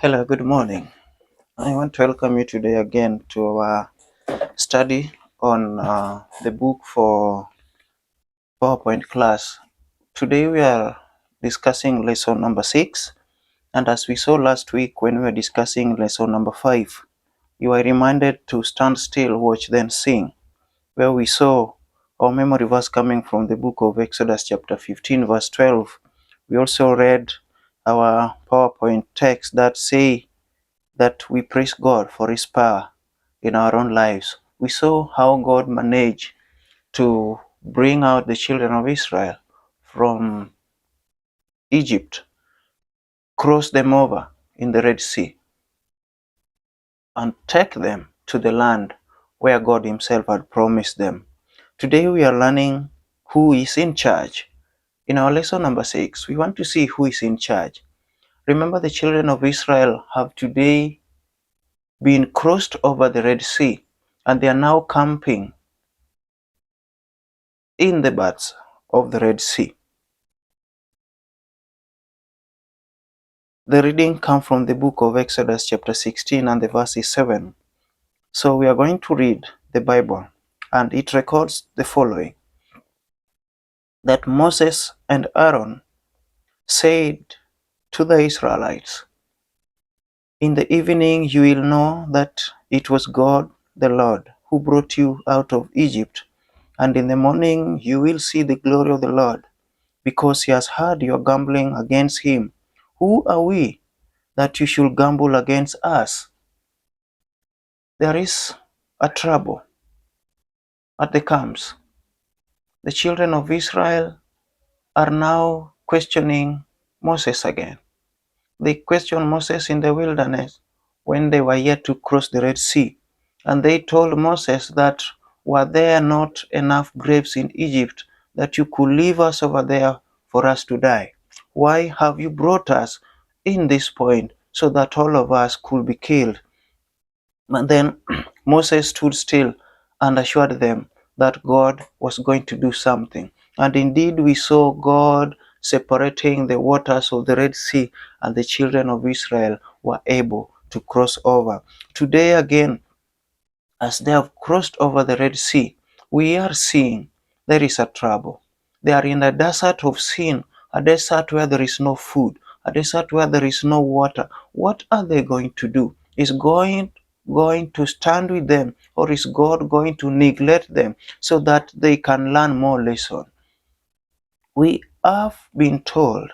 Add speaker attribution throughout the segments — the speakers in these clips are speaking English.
Speaker 1: Hello, good morning. I want to welcome you today again to our study on the book for PowerPoint class. Today we are discussing lesson number 6, and as we saw last week when we were discussing lesson number 5, you are reminded to stand still, watch, then sing, where we saw our memory verse coming from the book of Exodus chapter 15 verse 12. We also read our PowerPoint text that say that we praise God for His power in our own lives. We saw how God managed to bring out the children of Israel from Egypt, cross them over in the Red Sea, and take them to the land where God Himself had promised them. Today we are learning who is in charge. In our lesson number 6, we want to see who is in charge. Remember, the children of Israel have today been crossed over the Red Sea, and they are now camping in the baths of the Red Sea. The reading comes from the book of Exodus chapter 16 and the verse is 7. So we are going to read the Bible, and it records the following: that Moses and Aaron said to the Israelites, "In the evening you will know that it was God the Lord who brought you out of Egypt, and in the morning you will see the glory of the Lord, because He has heard your grumbling against Him. Who are we that you should grumble against us?" There is a trouble at the camps. The children of Israel are now questioning Moses again. They questioned Moses in the wilderness when they were yet to cross the Red Sea. And they told Moses that, were there not enough graves in Egypt that you could leave us over there for us to die? Why have you brought us in this point so that all of us could be killed? But then Moses stood still and assured them that God was going to do something. And indeed, we saw God separating the waters of the Red Sea, and the children of Israel were able to cross over. Today, again, as they have crossed over the Red Sea, we are seeing there is a trouble. They are in a desert of sin, a desert where there is no food, a desert where there is no water. What are they going to do? Is going to stand with them, or is God going to neglect them so that they can learn more lesson? We have been told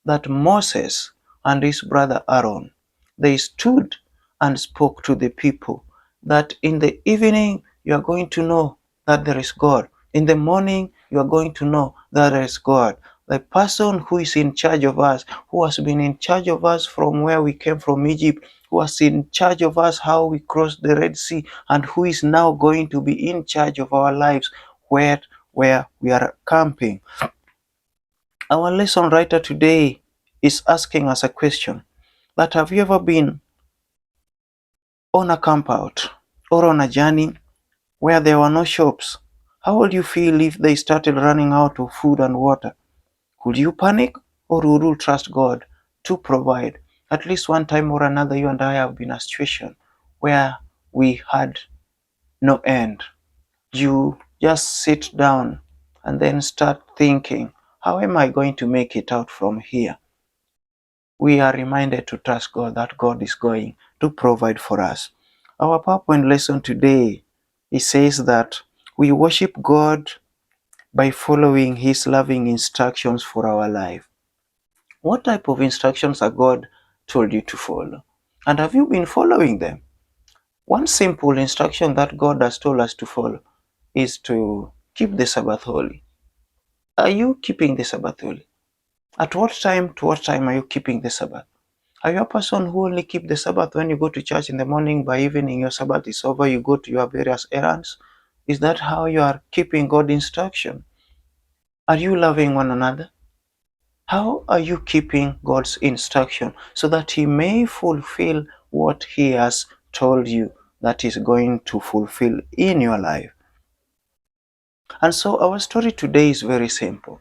Speaker 1: that Moses and his brother Aaron, they stood and spoke to the people that in the evening you are going to know that there is God. In the morning you are going to know that there is God. The person who is in charge of us, who has been in charge of us from where we came from Egypt, who was in charge of us how we crossed the Red Sea, and who is now going to be in charge of our lives where we are camping. Our lesson writer today is asking us a question: that have you ever been on a camp out or on a journey where there were no shops? How would you feel if they started running out of food and water? Would you panic, or would you trust God to provide? At least one time or another, you and I have been in a situation where we had no end. You just sit down and then start thinking, how am I going to make it out from here? We are reminded to trust God, that God is going to provide for us. Our PowerPoint lesson today, it says that we worship God by following His loving instructions for our life. What type of instructions are God told you to follow? And have you been following them? One simple instruction that God has told us to follow is to keep the Sabbath holy. Are you keeping the Sabbath holy? At what time to what time are you keeping the Sabbath? Are you a person who only keep the Sabbath when you go to church in the morning, by evening your Sabbath is over, you go to your various errands? Is that how you are keeping God's instruction? Are you loving one another? How are you keeping God's instruction so that He may fulfill what He has told you that is going to fulfill in your life? And so our story today is very simple.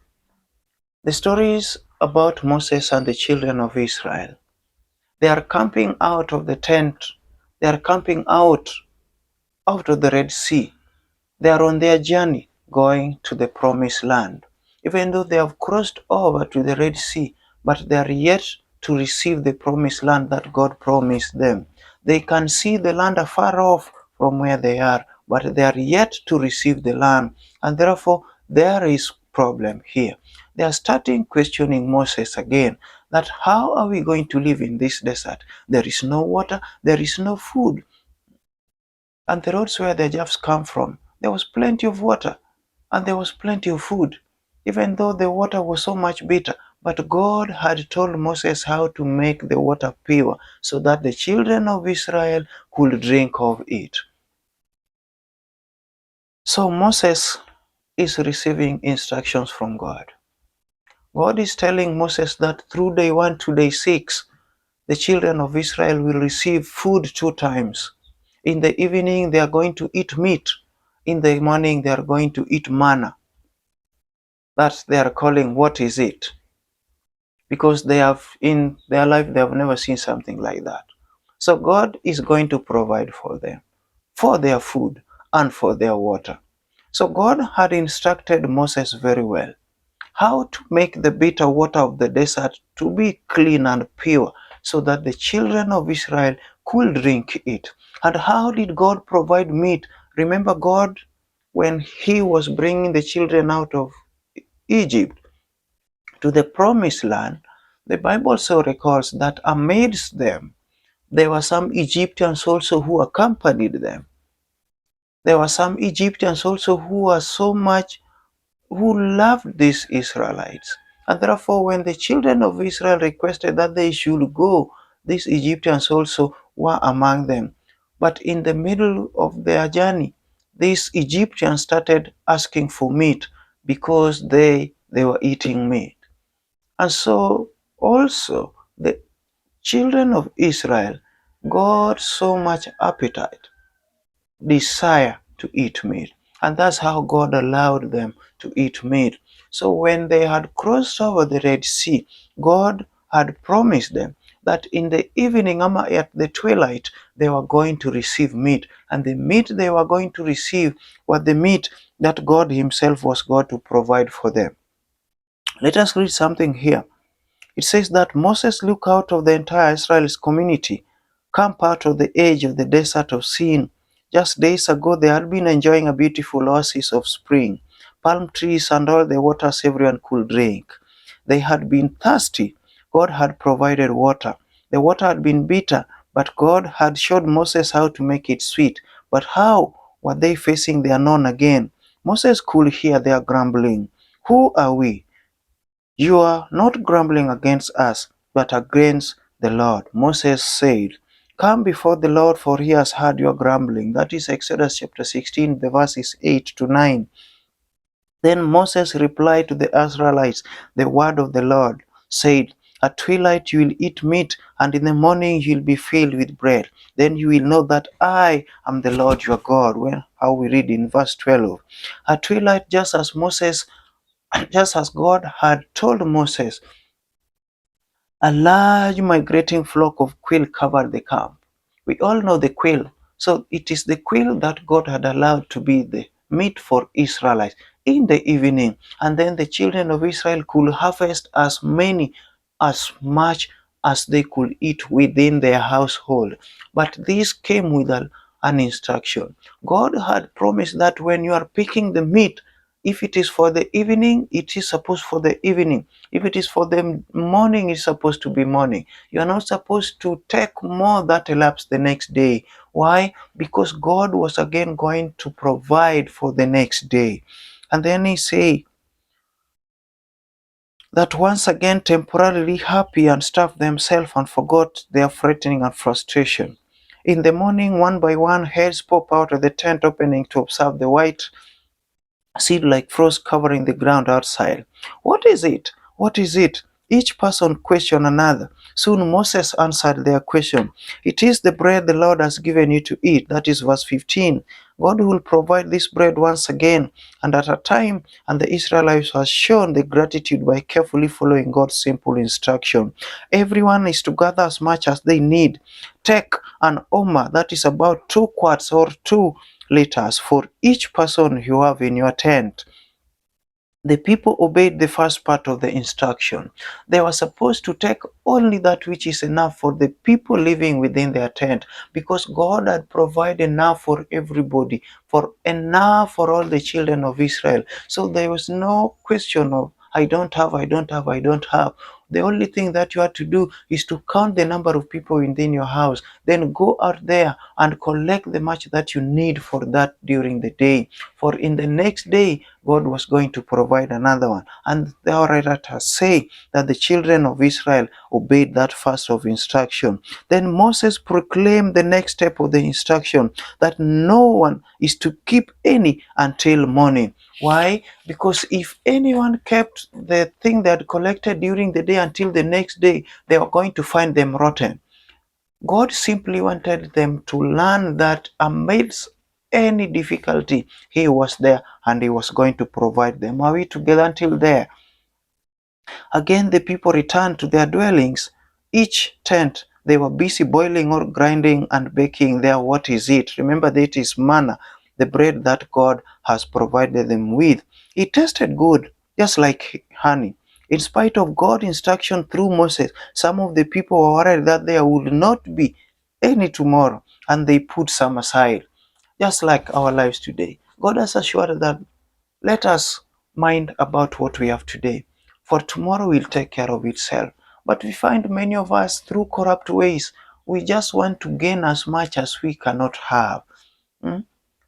Speaker 1: The story is about Moses and the children of Israel. They are camping out of the tent. They are camping out of the Red Sea. They are on their journey going to the promised land. Even though they have crossed over to the Red Sea, but they are yet to receive the promised land that God promised them. They can see the land afar off from where they are, but they are yet to receive the land. And therefore, there is problem here. They are starting questioning Moses again, that how are we going to live in this desert? There is no water, there is no food. And the roads where the Japhs come from, there was plenty of water and there was plenty of food, even though the water was so much bitter. But God had told Moses how to make the water pure so that the children of Israel could drink of it. So Moses is receiving instructions from God. God is telling Moses that through day 1 to day 6, the children of Israel will receive food 2 times. In the evening, they are going to eat meat. In the morning, they are going to eat manna. That they are calling, what is it? Because they have, in their life, they have never seen something like that. So God is going to provide for them, for their food and for their water. So God had instructed Moses very well how to make the bitter water of the desert to be clean and pure so that the children of Israel could drink it. And how did God provide meat? Remember, God, when he was bringing the children out of Egypt to the promised land, the Bible so records that amidst them there were some Egyptians also who accompanied them. There were some Egyptians also who were so much, who loved these Israelites. And therefore, when the children of Israel requested that they should go, these Egyptians also were among them. But in the middle of their journey, these Egyptians started asking for meat because they were eating meat. And so also the children of Israel got so much appetite, desire to eat meat. And that's how God allowed them to eat meat. So when they had crossed over the Red Sea, God had promised them that in the evening, at the twilight, they were going to receive meat. And the meat they were going to receive was the meat that God Himself was going to provide for them. Let us read something here. It says that Moses looked out of the entire Israel's community, camp out of the edge of the desert of Sin. Just days ago, they had been enjoying a beautiful oasis of spring, palm trees, and all the waters everyone could drink. They had been thirsty. God had provided water. The water had been bitter, but God had showed Moses how to make it sweet. But how were they facing the unknown again? Moses could hear their grumbling. Who are we? You are not grumbling against us, but against the Lord. Moses said, come before the Lord, for he has heard your grumbling. That is Exodus chapter 16, the verses 8 to 9. Then Moses replied to the Israelites, the word of the Lord said, at twilight you will eat meat, and in the morning you will be filled with bread. Then you will know that I am the Lord your God. Well, how we read in verse 12. At twilight, just as God had told Moses, a large migrating flock of quail covered the camp. We all know the quail. So it is the quail that God had allowed to be the meat for Israelites in the evening. And then the children of Israel could harvest as much as they could eat within their household. But this came with an instruction. God had promised that when you are picking the meat, if it is for the evening, it is supposed for the evening. If it is for the morning, it's supposed to be morning. You are not supposed to take more that elapsed the next day. Why? Because God was again going to provide for the next day. And then he say that once again temporarily happy and stuffed themselves and forgot their frightening and frustration. In the morning, one by one, heads pop out of the tent opening to observe the white seed like frost covering the ground outside. What is it? What is it? Each person questioned another. Soon Moses answered their question. It is the bread the Lord has given you to eat. That is verse 15. God will provide this bread once again, and at a time, and the Israelites has shown the gratitude by carefully following God's simple instruction. Everyone is to gather as much as they need. Take an omer, that is about 2 quarts or 2 liters, for each person you have in your tent. The people obeyed the first part of the instruction. They were supposed to take only that which is enough for the people living within their tent, because God had provided enough for everybody, for enough for all the children of Israel. So there was no question of I don't have, I don't have, I don't have. The only thing that you had to do is to count the number of people within your house, then go out there and collect the much that you need for that during the day. For in the next day, God was going to provide another one. And the orators say that the children of Israel obeyed that first of instruction. Then Moses proclaimed the next step of the instruction, that no one is to keep any until morning. Why? Because if anyone kept the thing they had collected during the day until the next day, they were going to find them rotten. God simply wanted them to learn that amidst any difficulty, He was there and He was going to provide them. Are we together until there? Again, the people returned to their dwellings. Each tent, they were busy boiling or grinding and baking their what is it? Remember that it is manna, the bread that God has provided them with. It tasted good, just like honey. In spite of God's instruction through Moses, some of the people were worried that there would not be any tomorrow, and they put some aside. Just like our lives today, God has assured that let us mind about what we have today, for tomorrow will take care of itself. But we find many of us through corrupt ways, we just want to gain as much as we cannot have. Mm?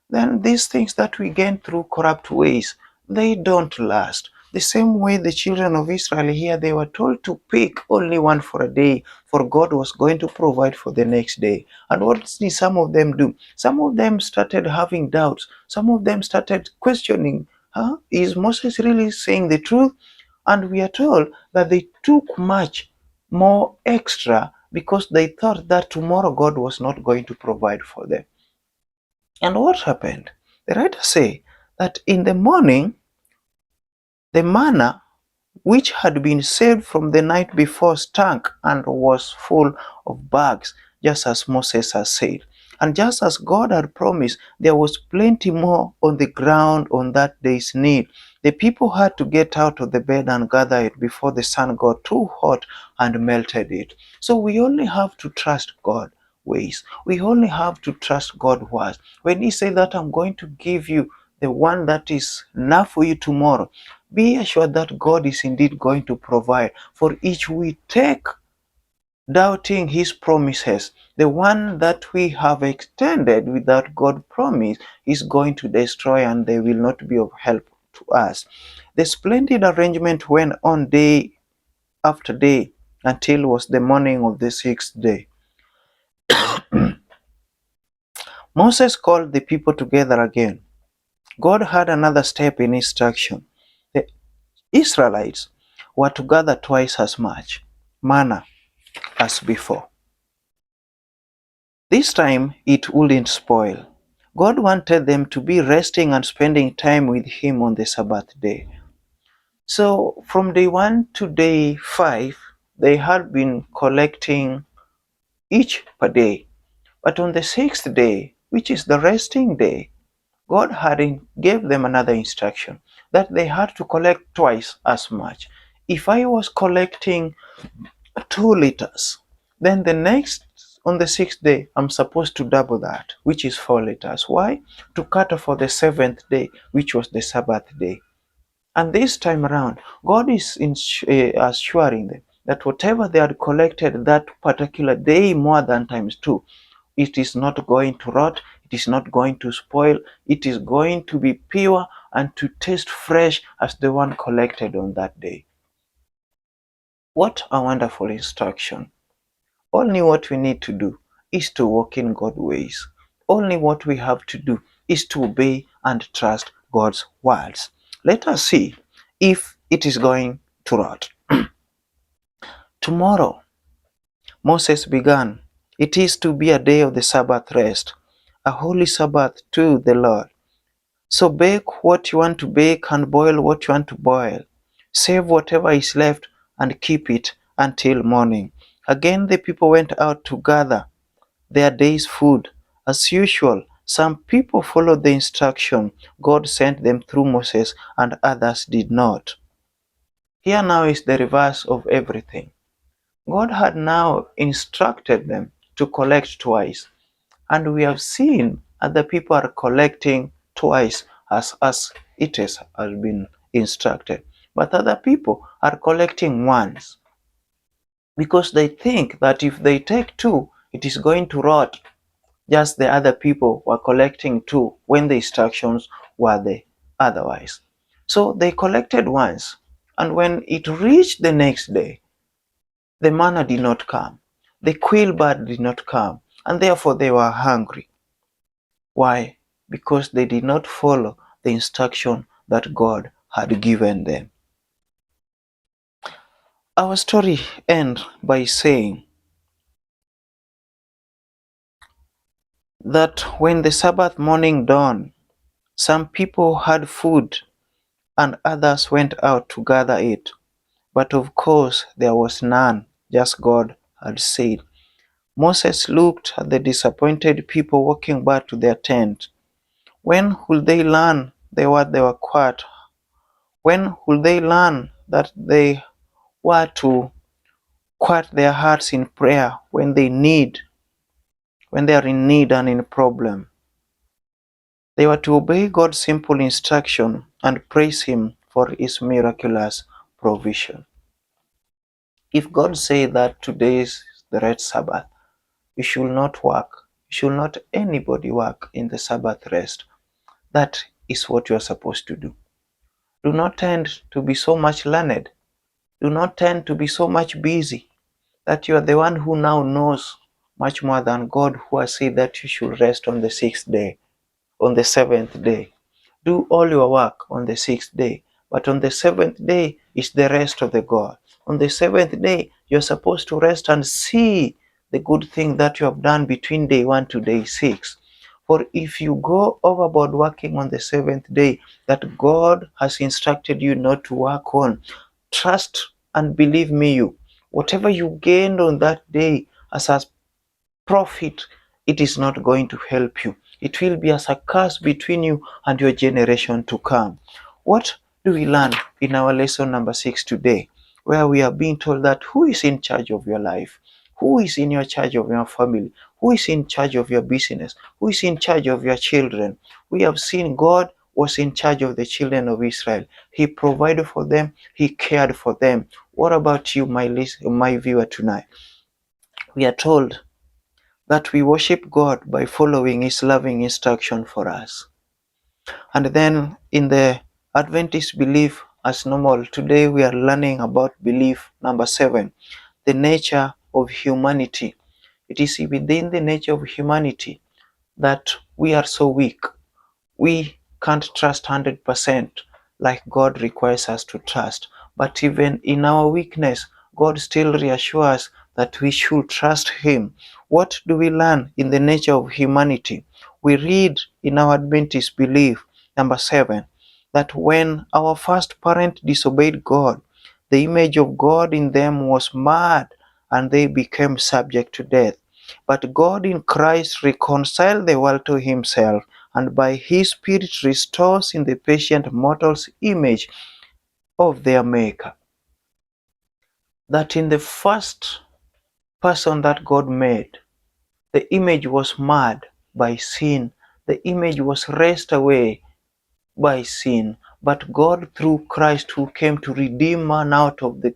Speaker 1: Then these things that we gain through corrupt ways, they don't last. The same way the children of Israel here, they were told to pick only one for a day, for God was going to provide for the next day. And what did some of them do? Some of them started having doubts. Some of them started questioning, is Moses really saying the truth? And we are told that they took much more extra because they thought that tomorrow God was not going to provide for them. And what happened? The writers say that in the morning, the manna which had been saved from the night before stank and was full of bugs, just as Moses had said. And just as God had promised, there was plenty more on the ground on that day's need. The people had to get out of the bed and gather it before the sun got too hot and melted it. So we only have to trust God ways. We only have to trust God's words. When He said that I'm going to give you the one that is enough for you tomorrow, be assured that God is indeed going to provide. For each we take doubting His promises, the one that we have extended without God promise is going to destroy, and they will not be of help to us. The splendid arrangement went on day after day until was the morning of the sixth day. Moses called the people together again. God had another step in instruction. The Israelites were to gather twice as much manna as before. This time it wouldn't spoil. God wanted them to be resting and spending time with Him on the Sabbath day. So from day 1 to day 5, they had been collecting each per day. But on the sixth day, which is the resting day, God had gave them another instruction that they had to collect twice as much. If I was collecting 2 liters, then the next on the sixth day I'm supposed to double that, which is 4 liters. Why? To cater for the seventh day, which was the Sabbath day. And this time around, God is assuring them that whatever they had collected that particular day more than times 2, it is not going to rot, it is not going to spoil, it is going to be pure and to taste fresh as the one collected on that day. What a wonderful instruction. Only what we need to do is to walk in God's ways. Only what we have to do is to obey and trust God's words. Let us see if it is going to rot. Tomorrow, Moses began, it is to be a day of the Sabbath rest, a holy Sabbath to the Lord. So bake what you want to bake and boil what you want to boil. Save whatever is left and keep it until morning. Again the people went out to gather their day's food. As usual, some people followed the instruction God sent them through Moses and others did not. Here now is the reverse of everything. God had now instructed them to collect twice, and we have seen other people are collecting twice as it has been instructed. But other people are collecting once because they think that if they take two, it is going to rot. Just the other people were collecting two when the instructions were the otherwise. So they collected once, and when it reached the next day, the manna did not come, the quail bird did not come, and therefore they were hungry. Why? Because they did not follow the instruction that God had given them. Our story ends by saying that when the Sabbath morning dawned, some people had food and others went out to gather it. But of course there was none, just God had said. Moses looked at the disappointed people walking back to their tent. When would they learn what they were caught? When would they learn that they were to quiet their hearts in prayer when they are in need and in problem? They were to obey God's simple instruction and praise Him for His miraculous provision. If God said that today is the red Sabbath, you should not work, you should not anybody work in the Sabbath rest, that is what you are supposed to do. Do not tend to be so much learned. Do not tend to be so much busy that you are the one who now knows much more than God, who has said that you should rest on the sixth day, on the seventh day. Do all your work on the sixth day, but on the seventh day is the rest of the God. On the seventh day, you're supposed to rest and see the good thing that you have done between day 1 to day 6. For if you go overboard working on the seventh day that God has instructed you not to work on, trust and believe me, whatever you gained on that day as a profit, it is not going to help you. It will be as a curse between you and your generation to come. What do we learn in our lesson number 6 today, where we are being told that who is in charge of your life? Who is in your charge of your family? Who is in charge of your business? Who is in charge of your children? We have seen God was in charge of the children of Israel. He provided for them. He cared for them. What about you, my viewer tonight? We are told that we worship God by following His loving instruction for us. And then in the Adventist belief as normal, today we are learning about belief number 7, the nature of humanity. It is within the nature of humanity that we are so weak. We can't trust 100% like God requires us to trust. But even in our weakness, God still reassures that we should trust Him. What do we learn in the nature of humanity? We read in our Adventist belief, number 7, that when our first parent disobeyed God, the image of God in them was marred and they became subject to death. But God in Christ reconciled the world to Himself, and by His Spirit restores in the patient mortals image of their Maker. That in the first person that God made, the image was marred by sin. The image was raised away by sin. But God, through Christ, who came to redeem man out of the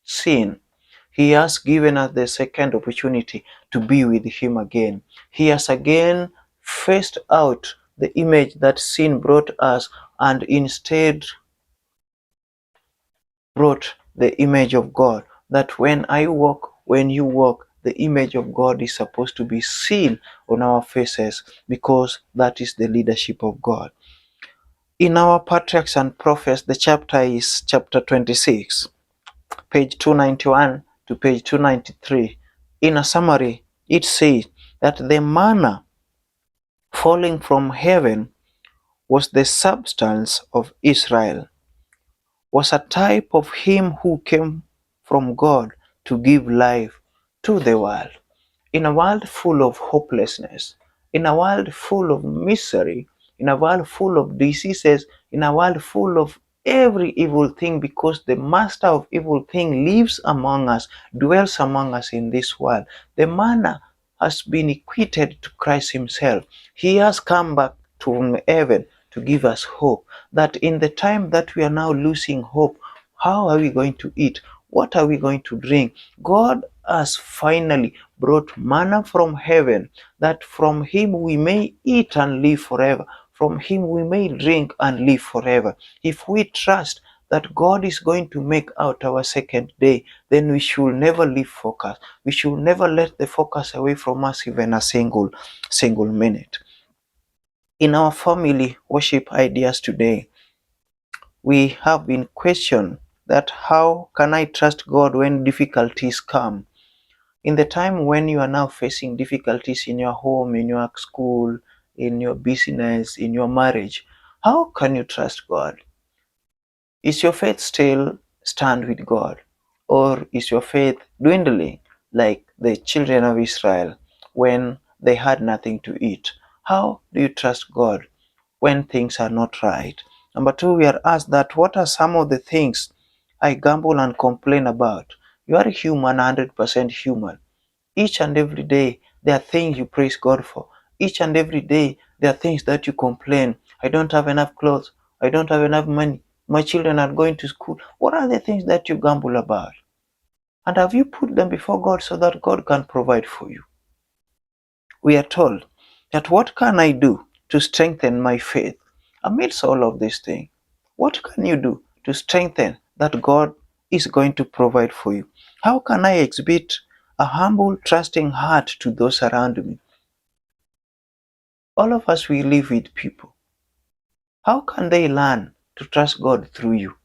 Speaker 1: sin, He has given us the second opportunity to be with Him again. He has again faced out the image that sin brought us and instead brought the image of God. That when I walk, when you walk, the image of God is supposed to be seen on our faces because that is the leadership of God. In our Patriarchs and Prophets, the chapter is chapter 26, page 291 to page 293. In a summary, it says that the manna falling from heaven was the substance of Israel, was a type of him who came from God to give life to the world. In a world full of hopelessness, in a world full of misery, in a world full of diseases, in a world full of every evil thing, because the master of evil thing lives among us, dwells among us in this world. The manna has been equated to Christ himself. He has come back from heaven to give us hope, that in the time that we are now losing hope, how are we going to eat? What are we going to drink? God has finally brought manna from heaven, that from him we may eat and live forever. From him we may drink and live forever. If we trust that God is going to make out our second day, then we should never leave focus. We should never let the focus away from us even a single minute. In our family worship ideas today, we have been questioned that how can I trust God when difficulties come? In the time when you are now facing difficulties in your home, in your school, in your business, in your marriage, how can you trust God? Is your faith still stand with God? Or is your faith dwindling like the children of Israel when they had nothing to eat? How do you trust God when things are not right? Number two, we are asked that what are some of the things I gamble and complain about? You are human, 100% human. Each and every day, there are things you praise God for. Each and every day, there are things that you complain. I don't have enough clothes. I don't have enough money. My children are going to school. What are the things that you gamble about? And have you put them before God so that God can provide for you? We are told that what can I do to strengthen my faith amidst all of these things? What can you do to strengthen that God is going to provide for you? How can I exhibit a humble, trusting heart to those around me? All of us, we live with people. How can they learn to trust God through you?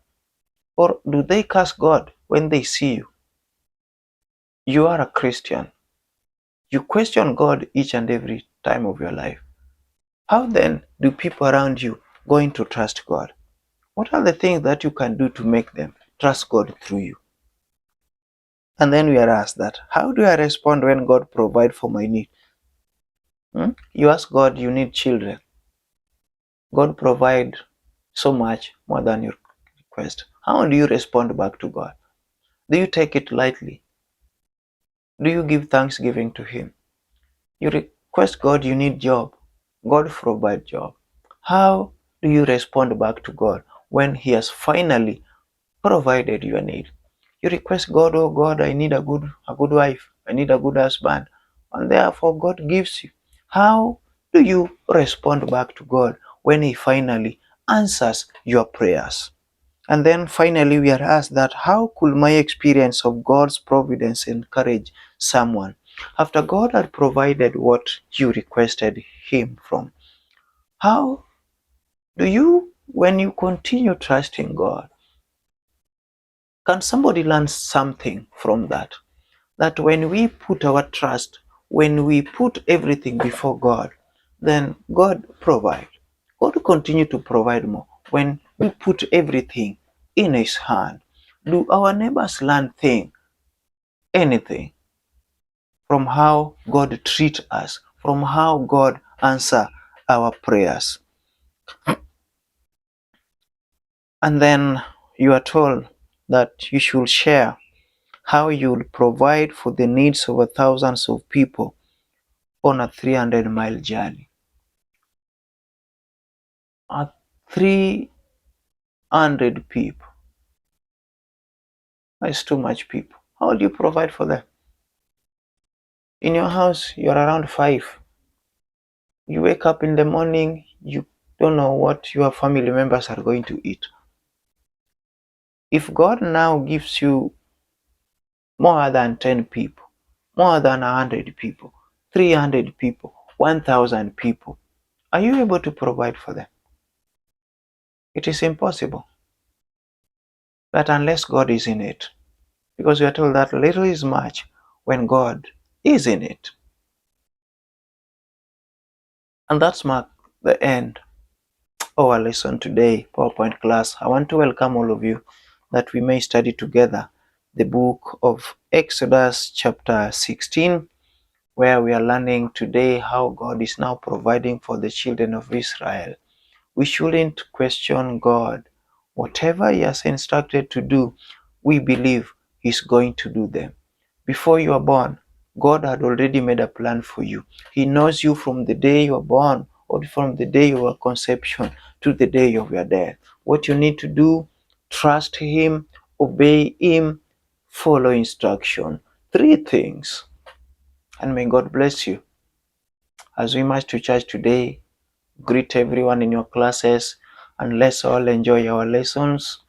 Speaker 1: Or do they curse God when they see you? You are a Christian. You question God each and every time of your life. How then do people around you going to trust God? What are the things that you can do to make them trust God through you? And then we are asked that, how do I respond when God provides for my need? You ask God, you need children. God provide so much more than your request. How do you respond back to God? Do you take it lightly? Do you give thanksgiving to Him? You request God, you need job. God provide job. How do you respond back to God when He has finally provided your need? You request God, oh God, I need a good wife. I need a good husband. And therefore God gives you. How do you respond back to God when He finally answers your prayers? And then finally, we are asked that how could my experience of God's providence encourage someone after God had provided what you requested Him from? How do you, when you continue trusting God, can somebody learn something from that? That when we put our trust, when we put everything before God, then God provide. God will continue to provide more when we put everything in His hand. Do our neighbors learn anything from how God treats us, from how God answer our prayers? And then you are told that you should share how you will provide for the needs of thousands of people on a 300-mile journey. At 300 people, that's too much people. How do you provide for them? In your house, you're around 5. You wake up in the morning, you don't know what your family members are going to eat. If God now gives you more than 10 people, more than 100 people, 300 people, 1,000 people, are you able to provide for them? It is impossible. But unless God is in it, because we are told that little is much when God is in it. And that's marked the end of our lesson today, PowerPoint class. I want to welcome all of you that we may study together the book of Exodus chapter 16, where we are learning today how God is now providing for the children of Israel. We shouldn't question God. Whatever He has instructed to do, we believe He's going to do them. Before you are born, God had already made a plan for you. He knows you from the day you are born, or from the day of your conception to the day of your death. What you need to do, trust Him, obey Him, follow instruction. Three things. And may God bless you. As we march to church today, greet everyone in your classes, and let's all enjoy our lessons.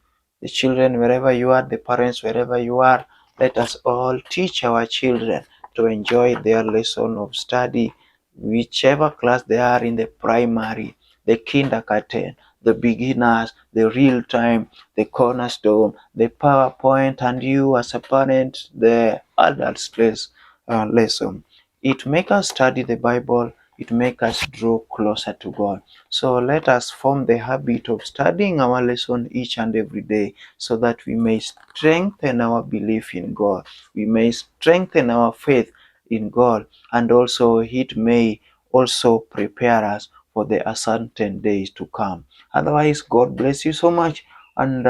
Speaker 1: The children, wherever you are, the parents, wherever you are, let us all teach our children to enjoy their lesson of study, whichever class they are in, the primary, the kindergarten, the beginners, the real time, the cornerstone, the PowerPoint, and you as a parent, the adult stress lesson. It makes us study the Bible, it makes us draw closer to God. So let us form the habit of studying our lesson each and every day, so that we may strengthen our belief in God. We may strengthen our faith in God, and also it may also prepare us for the uncertain days to come. Otherwise, God bless you so much, and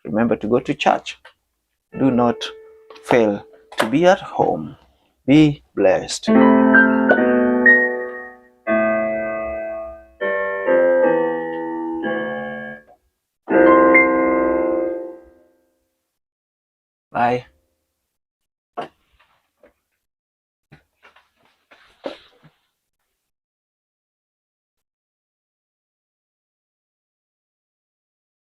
Speaker 1: remember to go to church. Do not fail to be at home. Be blessed. Bye.